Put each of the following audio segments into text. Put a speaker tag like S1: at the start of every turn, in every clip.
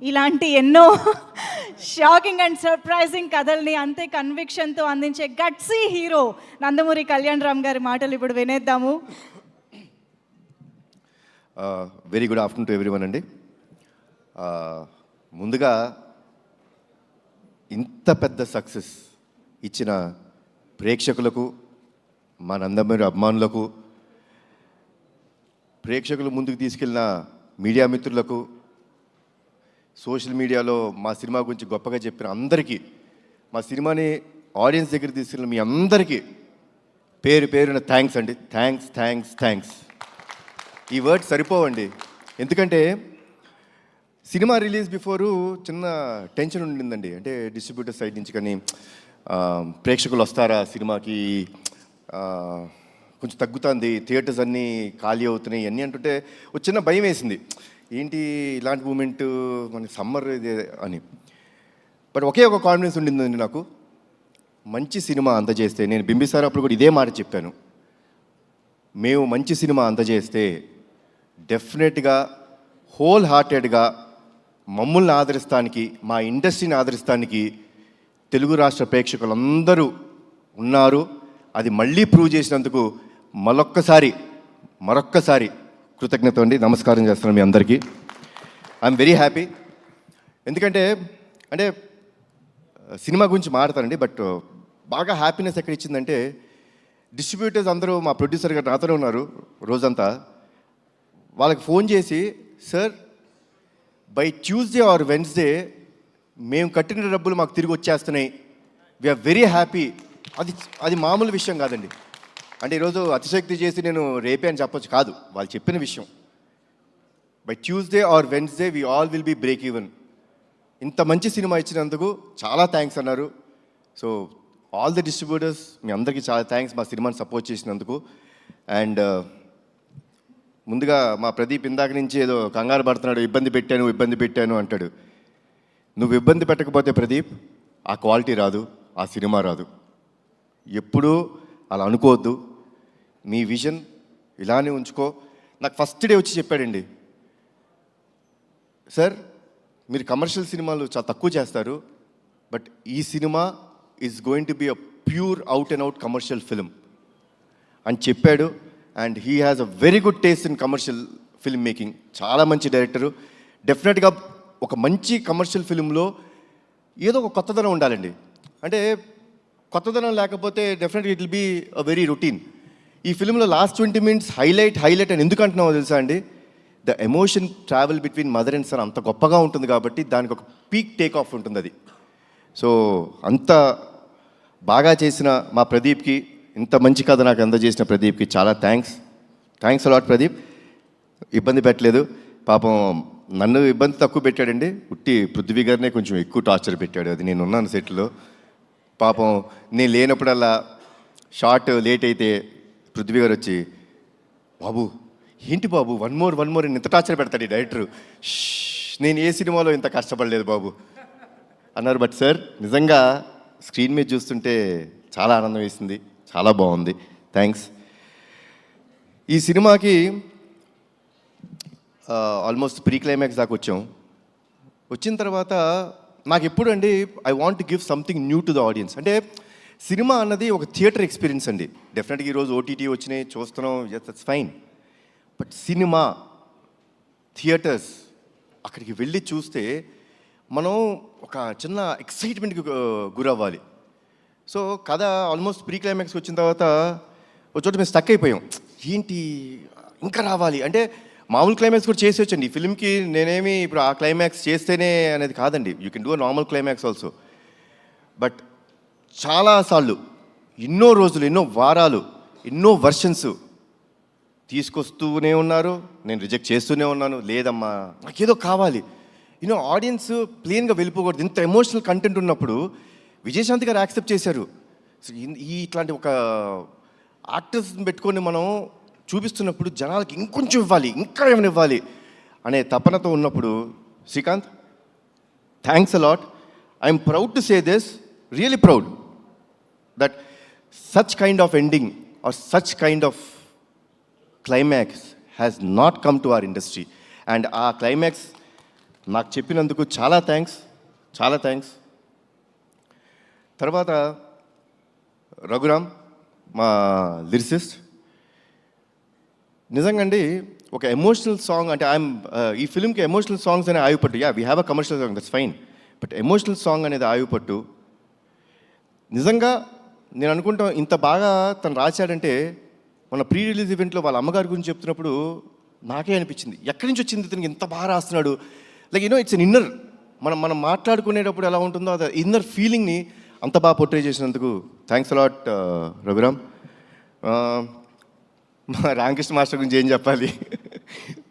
S1: ఇలాంటి ఎన్నో shocking and surprising కథల్ని అంతే కన్విక్షన్తో అందించే గట్సీ హీరో నందమూరి కళ్యాణ్ రామ్ గారి మాటలు ఇప్పుడు వినేద్దాము.
S2: Very good afternoon to everyone అండి. ముందుగా ఇంత పెద్ద సక్సెస్ ఇచ్చిన ప్రేక్షకులకు, మా నందమూరి అభిమానులకు, ప్రేక్షకులు ముందుకు తీసుకెళ్ళిన మీడియా మిత్రులకు, సోషల్ మీడియాలో మా సినిమా గురించి గొప్పగా చెప్పిన అందరికీ, మా సినిమాని ఆడియన్స్ దగ్గర తీసుకెళ్ళిన మీ అందరికీ పేరు పేరున థ్యాంక్స్ అండి. Thanks thanks thanks. ఈ వర్డ్ సరిపోవండి. ఎందుకంటే సినిమా రిలీజ్ బిఫోరు చిన్న టెన్షన్ ఉండిందండి. అంటే డిస్ట్రిబ్యూటర్ సైడ్ నుంచి కానీ ప్రేక్షకులు వస్తారా సినిమాకి, కొంచెం తగ్గుతుంది, థియేటర్స్ అన్నీ ఖాళీ అవుతున్నాయి అన్నీ అంటుంటే ఒక చిన్న భయం వేసింది. ఏంటి ఇలాంటి మూమెంట్ మన సమ్మర్ ఇది అని. బట్ ఒకే ఒక కాన్ఫిడెన్స్ ఉండిందండి నాకు. మంచి సినిమా అందజేస్తే, నేను బింబిసార్ అప్పుడు కూడా ఇదే మాట చెప్పాను, మేము మంచి సినిమా అందజేస్తే డెఫినెట్గా హోల్ హార్టెడ్గా మమ్మల్ని ఆదరిస్తానికి, మా ఇండస్ట్రీని ఆదరిస్తానికి తెలుగు రాష్ట్ర ప్రేక్షకులందరూ ఉన్నారు. అది మళ్ళీ ప్రూవ్ చేసినందుకు మరొక్కసారి కృతజ్ఞత అండి. నమస్కారం చేస్తున్నాను మీ అందరికీ. I'm very happy. ఎందుకంటే సినిమా గురించి మాట్లాడతానండి, బట్ బాగా హ్యాపీనెస్ ఎక్కడ ఇచ్చిందంటే డిస్ట్రిబ్యూటర్స్ అందరూ, మా ప్రొడ్యూసర్ గారు నాతోనే ఉన్నారు రోజంతా, వాళ్ళకి ఫోన్ చేసి, sir by Tuesday or Wednesday మేము కట్టిన డబ్బులు మాకు తిరిగి వచ్చేస్తున్నాయి, వీఆర్ వెరీ హ్యాపీ. అది మామూలు విషయం కాదండి. అంటే ఈరోజు అతిశక్తి చేసి నేను రేపే అని చెప్పొచ్చు కాదు, వాళ్ళు చెప్పిన విషయం. By Tuesday or Wednesday we all will be break even. ఇంత మంచి సినిమా ఇచ్చినందుకు చాలా థ్యాంక్స్ అన్నారు. సో ఆల్ ది డిస్ట్రిబ్యూటర్స్, మీ అందరికీ చాలా థ్యాంక్స్ మా సినిమాని సపోర్ట్ చేసినందుకు. అండ్ ముందుగా మా ప్రదీప్ ఇందాక నుంచి ఏదో కంగారు పడుతున్నాడు, ఇబ్బంది పెట్టాను అంటాడు. నువ్వు ఇబ్బంది పెట్టకపోతే ప్రదీప్ ఆ క్వాలిటీ రాదు, ఆ సినిమా రాదు. ఎప్పుడూ అలా అనుకోవద్దు. మీ విజన్ ఇలానే ఉంచుకో. నాకు ఫస్ట్ డే వచ్చి చెప్పాడండి, సార్ మీరు కమర్షియల్ సినిమాలు చాలా తక్కువ చేస్తారు, బట్ ఈ cinema is going to be a pure out and out commercial film అని చెప్పాడు. And he has a very good taste in commercial film making. చాలా మంచి డైరెక్టరు. డెఫినెట్గా ఒక మంచి కమర్షియల్ ఫిల్మ్లో ఏదో ఒక కొత్తదనం ఉండాలండి. అంటే కొత్తదనం లేకపోతే డెఫినెట్గా it will be a very routine. ఈ ఫిల్మ్లో లాస్ట్ 20 minutes హైలైట్ అని ఎందుకు అంటున్నామో తెలుసా అండి? The emotion travel between mother and son అంత గొప్పగా ఉంటుంది కాబట్టి దానికి ఒక పీక్ టేక్ ఆఫ్ ఉంటుంది అది. సో అంత బాగా చేసిన మా ప్రదీప్కి, ఇంత మంచి కథ నాకు అందజేసిన ప్రదీప్కి చాలా థ్యాంక్స్ అలాట్ ప్రదీప్. ఇబ్బంది పెట్టలేదు పాపం. నన్ను ఇబ్బంది తక్కువ పెట్టాడండి, ఉట్టి పృథ్వీ గారినే కొంచెం ఎక్కువ టార్చర్ పెట్టాడు. అది నేను ఉన్నాను సెట్లో. పాపం నేను లేనప్పుడల్లా షార్ట్ లేట్ అయితే పృథ్వీ గారు వచ్చి, బాబు ఏంటి బాబు వన్ మోర్ అని ఇంత టార్చర్ పెడతాడు ఈ డైరెక్టరు, నేను ఏ సినిమాలో ఇంత కష్టపడలేదు బాబు అన్నారు. బట్ సార్ నిజంగా స్క్రీన్ మీద చూస్తుంటే చాలా ఆనందం వేసింది, చాలా బాగుంది. థ్యాంక్స్. ఈ సినిమాకి ఆల్మోస్ట్ ప్రీ క్లైమాక్స్ దాకా వచ్చిన తర్వాత నాకు ఎప్పుడు అండి I want to give something new to the audience. అంటే సినిమా అన్నది ఒక థియేటర్ ఎక్స్పీరియన్స్ అండి. డెఫినెట్గా ఈరోజు ఓటీటీ వచ్చినాయి, చూస్తున్నాం, that's fine. But cinema theatres అక్కడికి వెళ్ళి చూస్తే మనం ఒక చిన్న ఎక్సైట్మెంట్కి గురవ్వాలి. సో కథ ఆల్మోస్ట్ ప్రీ క్లైమాక్స్కి వచ్చిన తర్వాత ఒక చోట మేము స్టక్ అయిపోయాం. ఏంటి ఇంకా రావాలి అంటే, మామూలు క్లైమాక్స్ కూడా చేసి వచ్చండి ఈ ఫిల్మ్కి. నేనేమి ఇప్పుడు ఆ క్లైమాక్స్ చేస్తేనే అనేది కాదండి, you can do a normal climax also. But చాలాసార్లు, ఎన్నో రోజులు, ఎన్నో వారాలు, ఎన్నో వర్షన్స్ తీసుకొస్తూనే ఉన్నారు, నేను రిజెక్ట్ చేస్తూనే ఉన్నాను. లేదమ్మా నాకేదో కావాలి, ఆడియన్స్ ప్లెయిన్గా వెళ్ళిపోకూడదు. ఇంత ఎమోషనల్ కంటెంట్ ఉన్నప్పుడు విజయశాంతి గారు యాక్సెప్ట్ చేశారు. సో ఇట్లాంటి ఒక ఆర్టిస్ట్ని పెట్టుకొని మనం చూపిస్తున్నప్పుడు జనాలకి ఇంకొంచెం ఇవ్వాలి, ఇంకా ఏమైనా ఇవ్వాలి అనే తపనతో ఉన్నప్పుడు, Srikanth thanks a lot. I'm proud to say this, really proud that such kind of ending or such kind of climax has not come to our industry. And ఆ క్లైమాక్స్ నాకు చెప్పినందుకు చాలా థ్యాంక్స్. తర్వాత రఘురామ్ మా లిరిసిస్ట్, నిజంగా అండి ఒక ఎమోషనల్ సాంగ్ అంటే ఈ ఫిల్మ్కి ఎమోషనల్ సాంగ్స్ అనే ఆయుపట్టు. We have a commercial song, that's fine, but emotional song అనేది ఆయుపట్టు. నిజంగా నేను అనుకుంటాం ఇంత బాగా తను రాశాడంటే మన ప్రీ రిలీజ్ ఈవెంట్లో వాళ్ళ అమ్మగారి గురించి చెప్తున్నప్పుడు నాకే అనిపించింది, ఎక్కడి నుంచి వచ్చింది ఇతనికి ఇంత బాగా రాస్తున్నాడు. లైక్ ఇట్స్ అన్ ఇన్నర్, మనం మాట్లాడుకునేటప్పుడు ఎలా ఉంటుందో అది ఇన్నర్ ఫీలింగ్ని అంత బాగా పోర్ట్రే చేసినందుకు థ్యాంక్స్ అలాట్ రఘురామ్. మా రామకృష్ణ మాస్టర్ గురించి ఏం చెప్పాలి,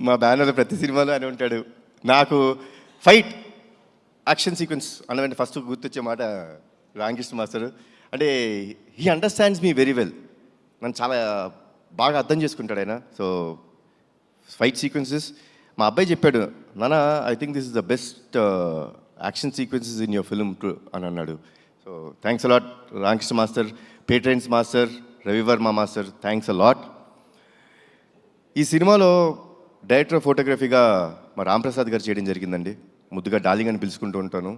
S2: మా బ్యానర్లో ప్రతి సినిమాలో అని ఉంటాడు. నాకు ఫైట్ యాక్షన్ సీక్వెన్స్ అన్నవంటే ఫస్ట్ గుర్తొచ్చే మాట రామకృష్ణ మాస్టర్. అంటే he understands me very well, నన్ను చాలా బాగా అర్థం చేసుకుంటాడు ఆయన. సో ఫైట్ సీక్వెన్సెస్ మా అబ్బాయి చెప్పాడు, నాన్న I think this is the best action sequences in your film అని అన్నాడు. So thanks a lot Ramakrishna master, పేట్రైన్స్ master, Ravi Varma master, thanks a lot. ఈ సినిమాలో డైరెక్టర్ ఆఫ్ ఫోటోగ్రఫీగా మా రాంప్రసాద్ గారు చేయడం జరిగిందండి. ముద్దుగా డార్లింగ్ అని పిలుచుకుంటూ ఉంటాను.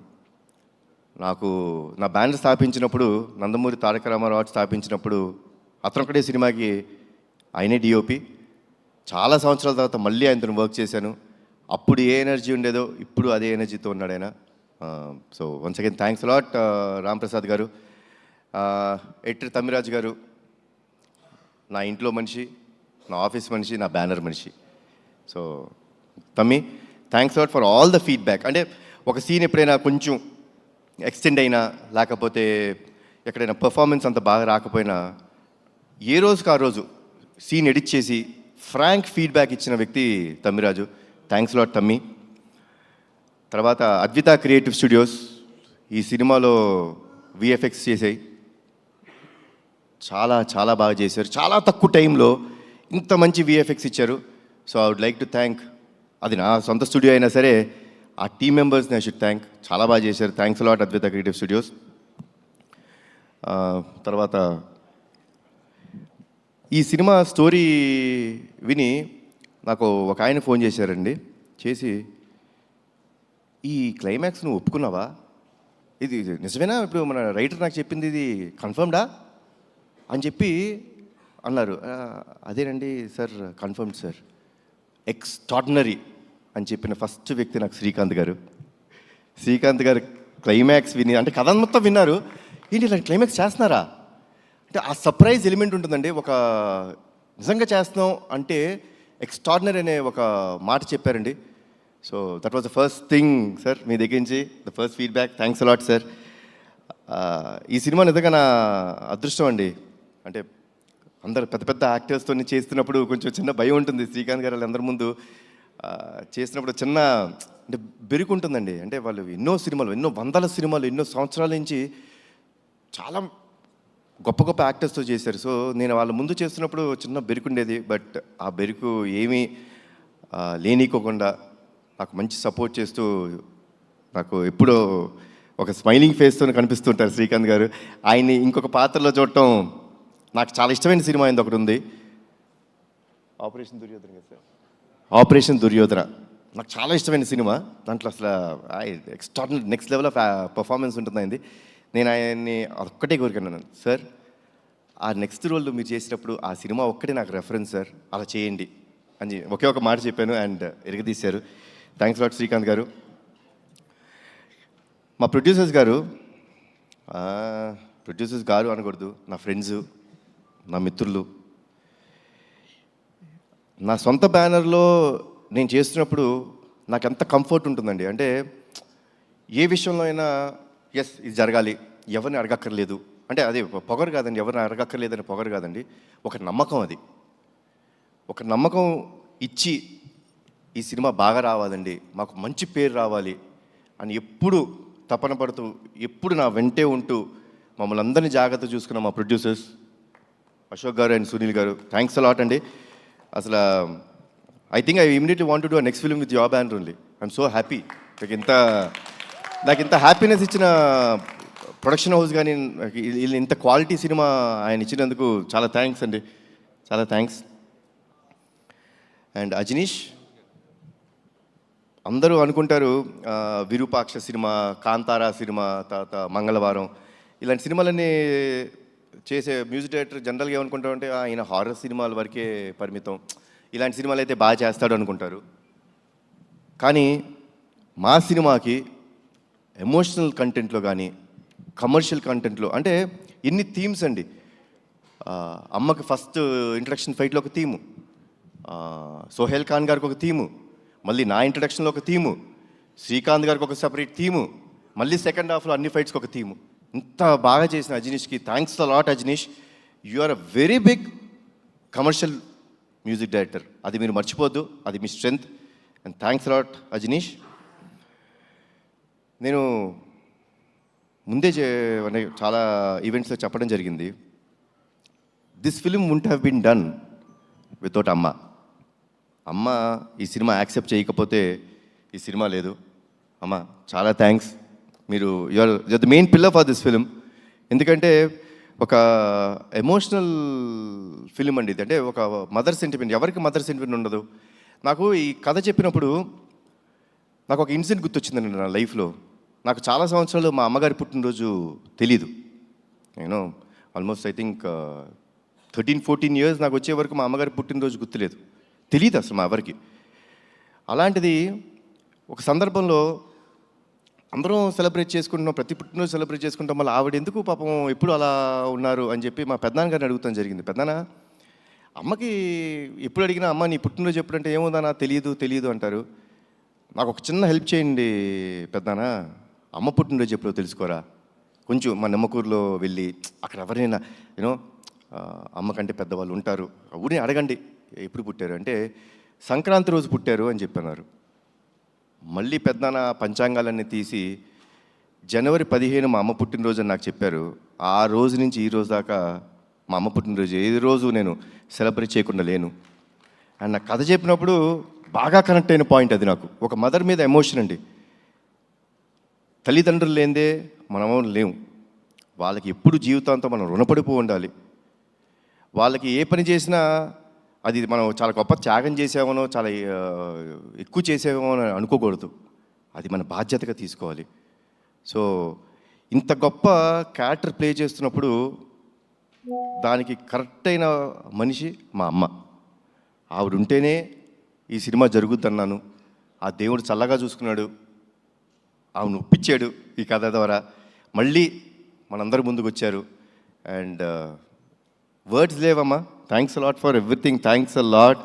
S2: నాకు నా బ్యానర్ స్థాపించినప్పుడు, నందమూరి తారక రామారావు స్థాపించినప్పుడు అతనొక్కడే సినిమాకి ఆయనే డిఓపి. చాలా సంవత్సరాల తర్వాత మళ్ళీ ఆయనతో వర్క్ చేశాను. అప్పుడు ఏ ఎనర్జీ ఉండేదో ఇప్పుడు అదే ఎనర్జీతో ఉన్నాడు ఆయన. So once again thanks a lot Ramprasad గారు. ఎడిటర్ తమ్మిరాజు గారు నా ఇంట్లో మనిషి, నా ఆఫీస్ మనిషి, నా బ్యానర్ మనిషి. సో తమ్మి thanks a lot for all the feedback. అంటే ఒక సీన్ ఎప్పుడైనా కొంచెం ఎక్స్టెండ్ అయినా లేకపోతే ఎక్కడైనా పర్ఫార్మెన్స్ అంత బాగా రాకపోయినా ఏ రోజుకి ఆ రోజు సీన్ ఎడిట్ చేసి ఫ్రాంక్ ఫీడ్బ్యాక్ ఇచ్చిన వ్యక్తి తమ్మిరాజు. థ్యాంక్స్ లాట్ తమ్మి. తర్వాత అద్విత క్రియేటివ్ స్టూడియోస్ ఈ సినిమాలో విఎఫ్ఎక్స్ చేసాయి, చాలా బాగా చేశారు. చాలా తక్కువ టైంలో ఇంత మంచి విఎఫ్ఎక్స్ ఇచ్చారు. So I would like to thank, అది నా సొంత స్టూడియో అయినా సరే ఆ టీమ్ మెంబర్స్ని ఐ షుడ్ థ్యాంక్. చాలా బాగా చేశారు. Thanks a lot Advitha creative studios. తర్వాత ఈ సినిమా స్టోరీ విని నాకు ఒక ఆయన ఫోన్ చేశారండి. చేసి ఈ క్లైమాక్స్ నువ్వు ఒప్పుకున్నావా, ఇది నిజమేనా, ఇప్పుడు మన రైటర్ నాకు చెప్పింది ఇది కన్ఫర్మ్డా అని చెప్పి అన్నారు. అదేనండి సార్, కన్ఫర్మ్డ్ సార్, ఎక్స్ట్రాడినరీ అని చెప్పిన ఫస్ట్ వ్యక్తి నాకు శ్రీకాంత్ గారు. శ్రీకాంత్ గారు క్లైమాక్స్ విని, అంటే కథ మొత్తం విన్నారు, ఏంటి ఇలా క్లైమాక్స్ చేస్తున్నారా అంటే ఆ సర్ప్రైజ్ ఎలిమెంట్ ఉంటుందండి. ఒక నిజంగా చేస్తున్నాం అంటే ఎక్స్ట్రాడినరీ అనే ఒక మాట చెప్పారండి. So that was the first thing sir, మీ దగ్గర నుంచి the first feedback. Thanks a lot sir. ఈ సినిమా నిజంగా నా అదృష్టం అండి. అంటే అందరు పెద్ద పెద్ద యాక్టర్స్తో చేస్తున్నప్పుడు కొంచెం చిన్న భయం ఉంటుంది. శ్రీకాంత్ గారు వాళ్ళందరి ముందు చేసినప్పుడు చిన్న అంటే బెరుకు ఉంటుందండి. అంటే వాళ్ళు ఎన్నో సినిమాలు, ఎన్నో వందల సినిమాలు, ఎన్నో సంవత్సరాల నుంచి చాలా గొప్ప గొప్ప యాక్టర్స్తో చేశారు. సో నేను వాళ్ళ ముందు చేస్తున్నప్పుడు చిన్న బెరుకు ఉండేది. బట్ ఆ బెరుకు ఏమీ లేనికోకుండా నాకు మంచి సపోర్ట్ చేస్తూ నాకు ఎప్పుడో ఒక స్మైలింగ్ ఫేస్తో కనిపిస్తుంటారు శ్రీకాంత్ గారు. ఆయన్ని ఇంకొక పాత్రలో చూడటం నాకు చాలా ఇష్టమైన సినిమా అయింది ఒకటి ఉంది, ఆపరేషన్ దుర్యోధన కదా సార్. ఆపరేషన్ దుర్యోధన నాకు చాలా ఇష్టమైన సినిమా. దాంట్లో అసలు extraordinary next level of performance ఉంటుంది అయింది. నేను ఆయన్ని ఒక్కటే కోరికన్నాను, సార్ ఆ నెక్స్ట్ రోల్ మీరు చేసినప్పుడు ఆ సినిమా ఒక్కటే నాకు రెఫరెన్స్ సార్, అలా చేయండి అని ఒకే ఒక మాట చెప్పాను అండ్ ఎరగదీశారు. థ్యాంక్స్ లాట్ శ్రీకాంత్ గారు. మా ప్రొడ్యూసర్స్ గారు అనకూడదు, నా ఫ్రెండ్స్, నా మిత్రులు. నా సొంత బ్యానర్లో నేను చేస్తున్నప్పుడు నాకు ఎంత కంఫర్ట్ ఉంటుందండి. అంటే ఏ విషయంలో అయినా ఎస్ ఇది జరగాలి, ఎవరిని అడగక్కర్లేదు, అంటే అదే పొగరు కాదండి, ఎవరిని అడగక్కర్లేదని పొగరు కాదండి, ఒక నమ్మకం. అది ఒక నమ్మకం ఇచ్చి ఈ సినిమా బాగా రావాలండి, మాకు మంచి పేరు రావాలి అని ఎప్పుడు తపన పడుతూ ఎప్పుడు నా వెంటే ఉంటూ మమ్మల్ని అందరినీ జాగ్రత్త చూసుకున్న మా ప్రొడ్యూసర్స్ అశోక్ గారు అండ్ సునీల్ గారు, థ్యాంక్స్ అలాట్ అండి. అసలు I think I immediately want to do next film with your banner only. I'm so happy. నాకు ఇంత హ్యాపీనెస్ ఇచ్చిన ప్రొడక్షన్ హౌస్ కానీ ఇంత క్వాలిటీ సినిమా ఆయన ఇచ్చినందుకు చాలా థ్యాంక్స్ అండి, చాలా థ్యాంక్స్. అండ్ అందరూ అనుకుంటారు విరూపాక్ష సినిమా, కాంతారా సినిమా, తర్వాత మంగళవారం ఇలాంటి సినిమాలన్నీ చేసే మ్యూజిక్ డైరెక్టర్ జనరల్గా ఏమనుకుంటారంటే ఆయన హారర్ సినిమాల వరకే పరిమితం, ఇలాంటి సినిమాలు అయితే బాగా చేస్తాడు అనుకుంటారు. కానీ మా సినిమాకి ఎమోషనల్ కంటెంట్లో కానీ కమర్షియల్ కంటెంట్లో అంటే ఎన్ని థీమ్స్ అండి. అమ్మకి ఫస్ట్ ఇంట్రడక్షన్ ఫైట్లో ఒక థీము, సోహెల్ ఖాన్ గారికి ఒక థీము, మళ్ళీ నా ఇంట్రడక్షన్లో ఒక థీము, శ్రీకాంత్ గారికి ఒక సపరేట్ థీము, మళ్ళీ సెకండ్ హాఫ్లో అన్ని ఫైట్స్కి ఒక థీము. ఇంత బాగా చేసిన అజనీష్కి thanks a lot. Ajaneesh, you are a very big commercial music director, అది మీరు మర్చిపోద్దు, అది మీ strength. And thanks lot Ajaneesh. నేను ముందే అంటే చాలా ఈవెంట్స్లో చెప్పడం జరిగింది, this film won't have been done without అమ్మ. అమ్మ ఈ సినిమా యాక్సెప్ట్ చేయకపోతే ఈ సినిమా లేదు. అమ్మ చాలా థ్యాంక్స్, మీరు you're the main pillar for this film. ఎందుకంటే ఒక ఎమోషనల్ ఫిలిం అండి ఇది, అంటే ఒక మదర్ సెంటిమెంట్. ఎవరికి మదర్ సెంటిమెంట్ ఉండదు? నాకు ఈ కథ చెప్పినప్పుడు నాకు ఒక ఇన్సిడెంట్ గుర్తొచ్చిందండి నా లైఫ్లో. నాకు చాలా సంవత్సరాలు మా అమ్మగారి పుట్టినరోజు తెలీదు. నేను ఆల్మోస్ట్ ఐ థింక్ 13-14 ఇయర్స్ నాకు వచ్చే వరకు మా అమ్మగారి పుట్టినరోజు గుర్తులేదు, తెలియదు అసలు మా ఎవరికి. అలాంటిది ఒక సందర్భంలో అందరం సెలబ్రేట్ చేసుకుంటున్నాం, ప్రతి పుట్టినరోజు సెలబ్రేట్ చేసుకుంటాం, మళ్ళీ ఆవిడ ఎందుకు పాపం ఎప్పుడు అలా ఉన్నారు అని చెప్పి మా పెద్దనాన్న గారిని అడుగుతాను జరిగింది. పెద్దనాన్న, అమ్మకి ఎప్పుడు అడిగినా అమ్మ నీ పుట్టినరోజు ఎప్పుడంటే ఏముందన్నా తెలియదు అంటారు. నాకు ఒక చిన్న హెల్ప్ చేయండి పెద్దనాన్న, అమ్మ పుట్టినరోజు ఎప్పుడో తెలుసుకోరా, కొంచెం మా నిమ్మకూరులో వెళ్ళి అక్కడ ఎవరైనా యూనో అమ్మ కంటే పెద్దవాళ్ళు ఉంటారు, ఊరిని అడగండి ఎప్పుడు పుట్టారు అంటే సంక్రాంతి రోజు పుట్టారు అని చెప్పన్నారు. మళ్ళీ పెద్దనాన్న పంచాంగాలన్నీ తీసి జనవరి 15 మా అమ్మ పుట్టినరోజు అని నాకు చెప్పారు. ఆ రోజు నుంచి ఈ రోజు దాకా మా అమ్మ పుట్టినరోజు ఏ రోజు నేను సెలబ్రేట్ చేయకుండా లేను. అండ్ నాకు కథ చెప్పినప్పుడు బాగా కనెక్ట్ అయిన పాయింట్ అది. నాకు ఒక మదర్ మీద ఎమోషన్ అండి. తల్లిదండ్రులు లేనిదే మనము లేము, వాళ్ళకి ఎప్పుడు జీవితాంతం మనం రుణపడిపో ఉండాలి. వాళ్ళకి ఏ పని చేసినా అది మనం చాలా గొప్ప త్యాగం చేసామనో చాలా ఎక్కువ చేసామో అని అనుకోకూడదు, అది మన బాధ్యతగా తీసుకోవాలి. సో ఇంత గొప్ప క్యారెక్టర్ ప్లే చేస్తున్నప్పుడు దానికి కరెక్ట్ అయిన మనిషి మా అమ్మ. ఆవిడ ఉంటేనే ఈ సినిమా జరుగుద్దన్నాను. ఆ దేవుడు చల్లగా చూసుకున్నాడు, ఆవిడ ఒప్పించాడు ఈ కథ ద్వారా. మళ్ళీ మనందరి ముందుకు వచ్చారు. అండ్ వర్డ్స్ లేవమ్మా, thanks a lot for everything, thanks a lot.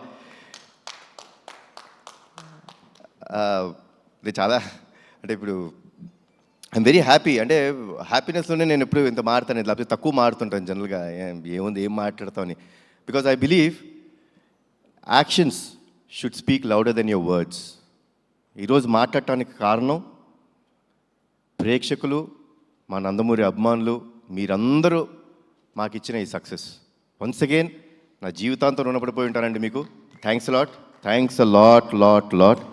S2: ఇది చాలా అంటే ఇప్పుడు ఐఎమ్ వెరీ హ్యాపీ. అంటే హ్యాపీనెస్లోనే నేను ఎప్పుడు ఇంత మాడతాను, లేకపోతే తక్కువ మాడుతుంటాను జనరల్గా, ఏముంది ఏం మాట్లాడతామని. Because I believe actions should speak louder than your words. ఈరోజు మాట్లాడటానికి కారణం ప్రేక్షకులు, మా నందమూరి అభిమానులు, మీరందరూ మాకు ఇచ్చిన ఈ సక్సెస్. వన్స్ అగైన్ నా జీవితాంతం రుణపడిపోయి ఉంటానండి మీకు. Thanks lot, thanks a lot lot lot.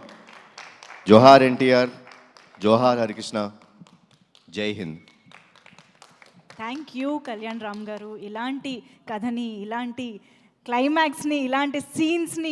S2: జోహార్ ఎన్టీఆర్, జోహార్ హరికృష్ణ, జై హింద్.
S1: థ్యాంక్ యూ కళ్యాణ్ రామ్ గారు. ఇలాంటి కథని, ఇలాంటి క్లైమాక్స్ని, ఇలాంటి సీన్స్ని